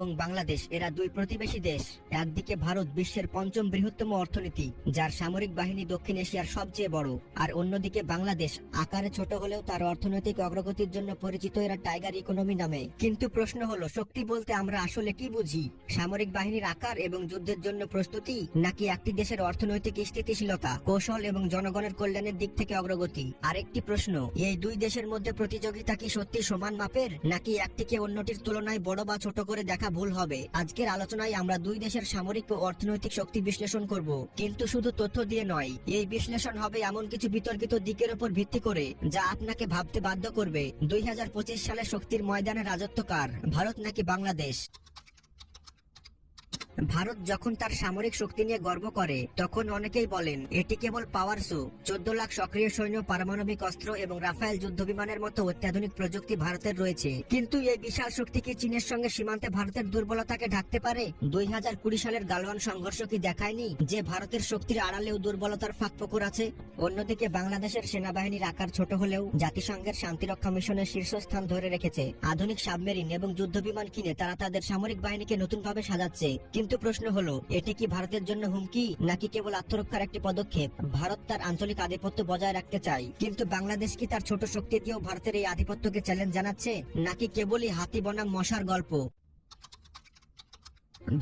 এবং বাংলাদেশ এরা দুই প্রতিবেশী দেশ। একদিকে ভারত বিশ্বের পঞ্চম বৃহত্তম অর্থনীতি, যার সামরিক বাহিনী দক্ষিণ এশিয়ার সবচেয়ে বড়, আর অন্যদিকে বাংলাদেশ আকারে ছোট হলেও তার অর্থনৈতিক অগ্রগতির জন্য পরিচিত এরা টাইগার ইকোনমি নামে। কিন্তু প্রশ্ন হলো, শক্তি বলতে আমরা আসলে কি বুঝি? সামরিক বাহিনীর আকার এবং যুদ্ধের জন্য প্রস্তুতি, নাকি একটি দেশের অর্থনৈতিক স্থিতিশীলতা, কৌশল এবং জনগণের কল্যাণের দিক থেকে অগ্রগতি? আরেকটি প্রশ্ন, এই দুই দেশের মধ্যে প্রতিযোগিতা কি সত্যি সমান মাপের, নাকি একটিকে অন্যটির তুলনায় বড় বা ছোট করে দেখা ভুল হবে? আজকের আলোচনায় আমরা দুই দেশের সামরিক ও অর্থনৈতিক শক্তি বিশ্লেষণ করব, কিন্তু শুধু তথ্য দিয়ে নয়। এই বিশ্লেষণ হবে এমন কিছু বিতর্কিত দিকের উপর ভিত্তি করে যা আপনাকে ভাবতে বাধ্য করবে 2025 সালে শক্তির ময়দানে রাজত্ব কার, ভারত নাকি বাংলাদেশ? ভারত যখন তার সামরিক শক্তি নিয়ে গর্ব করে তখন অনেকেই বলেন এটি কেবল পাওয়ার শো। 14 লাখ সক্রিয় সৈন্য, পারমাণবিক অস্ত্র এবং রাফায়েল যুদ্ধ বিমানের মতো অত্যাধুনিক প্রযুক্তি ভারতের রয়েছে। কিন্তু এই বিশাল শক্তি কি চীনের সঙ্গে সীমান্তে ভারতের দুর্বলতাকে ঢাকতে পারে? 2020 সালের গালওয়ান সংঘর্ষ কি দেখায়নি যে ভারতের শক্তির আড়ালেও দুর্বলতার ফাঁকফোকর আছে? অন্যদিকে বাংলাদেশের সেনাবাহিনীর আকার ছোট হলেও জাতিসংঘের শান্তিরক্ষা মিশনের শীর্ষস্থান ধরে রেখেছে। আধুনিক সাবমেরিন এবং যুদ্ধ বিমান কিনে তারা তাদের সামরিক বাহিনীকে নতুনভাবে সাজাচ্ছে। কিন্তু প্রশ্ন হলো, এটি কি ভারতের জন্য হুমকি, নাকি কেবল আত্মরক্ষার একটি পদক্ষেপ? ভারত তার আঞ্চলিক আধিপত্য বজায় রাখতে চায়, কিন্তু বাংলাদেশ কি তার ছোট শক্তি দিয়েও ভারতের এই আধিপত্যকে চ্যালেঞ্জ জানাচ্ছে, নাকি কেবলই হাতি বনাম মশার গল্প?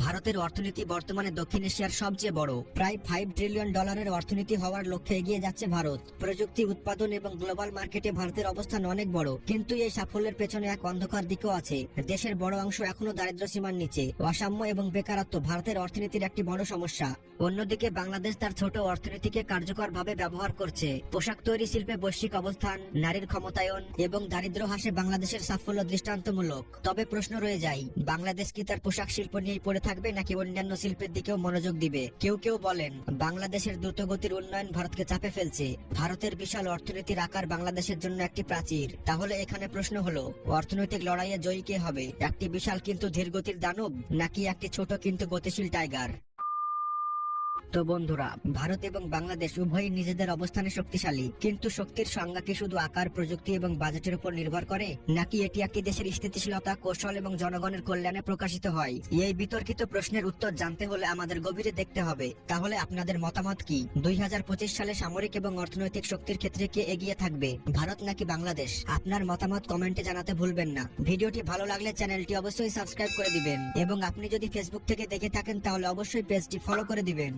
ভারতের অর্থনীতি বর্তমানে দক্ষিণ এশিয়ার সবচেয়ে বড়। প্রায় $5 ট্রিলিয়ন অর্থনীতি হওয়ার লক্ষ্যে এগিয়ে যাচ্ছে ভারত। প্রযুক্তি, উৎপাদন এবং গ্লোবাল মার্কেটে ভারতের অবস্থান অনেক বড়, কিন্তু এই সাফল্যের পেছনে এক অন্ধকার দিকও আছে। দেশের বড় অংশ এখনো দারিদ্র সীমার নিচে। অসাম্য এবং বেকারত্ব ভারতের অর্থনীতির একটি বড় সমস্যা। অন্যদিকে বাংলাদেশ তার ছোট অর্থনীতিকে কার্যকরভাবে ব্যবহার করছে। পোশাক তৈরি শিল্পে বৈশ্বিক অবস্থান, নারীর ক্ষমতায়ন এবং দারিদ্র হ্রাসে বাংলাদেশের সাফল্য দৃষ্টান্তমূলক। তবে প্রশ্ন রয়ে যায়, বাংলাদেশ কি তার পোশাক শিল্প নিয়ে পড়ে থাকবে, নাকি অন্যান্য শিল্পের দিকেও মনোযোগ দিবে? কেউ কেউ বলেন বাংলাদেশের দ্রুতগতির উন্নয়ন ভারতকে চাপে ফেলছে। ভারতের বিশাল অর্থনীতির আকার বাংলাদেশের জন্য একটি প্রাচীর। তাহলে এখানে প্রশ্ন হলো, অর্থনৈতিক লড়াইয়ে জয়ী কে হবে? একটি বিশাল কিন্তু ধীরগতির দানব, নাকি একটি ছোট কিন্তু গতিশীল টাইগার? তো বন্ধুরা, ভারত এবং বাংলাদেশ উভয়ই নিজেদের অবস্থানে শক্তিশালী, কিন্তু শক্তির সংজ্ঞা কি শুধু আকার, প্রযুক্তি এবং বাজেটের উপর নির্ভর করে, নাকি এটি একটি দেশের স্থিতিশীলতা, কৌশল এবং জনগণের কল্যাণে প্রকাশিত হয়? এই বিতর্কিত প্রশ্নের উত্তর জানতে হলে আমাদের গভীরে দেখতে হবে। তাহলে আপনাদের মতামত কি? 2025 সালে সামরিক এবং অর্থনৈতিক শক্তির ক্ষেত্রে কে এগিয়ে থাকবে, ভারত নাকি বাংলাদেশ? আপনার মতামত কমেন্টে জানাতে ভুলবেন না। ভিডিওটি ভালো লাগলে চ্যানেলটি অবশ্যই সাবস্ক্রাইব করে দিবেন, এবং আপনি যদি ফেসবুক থেকে দেখে থাকেন তাহলে অবশ্যই পেজটি ফলো করে দিবেন।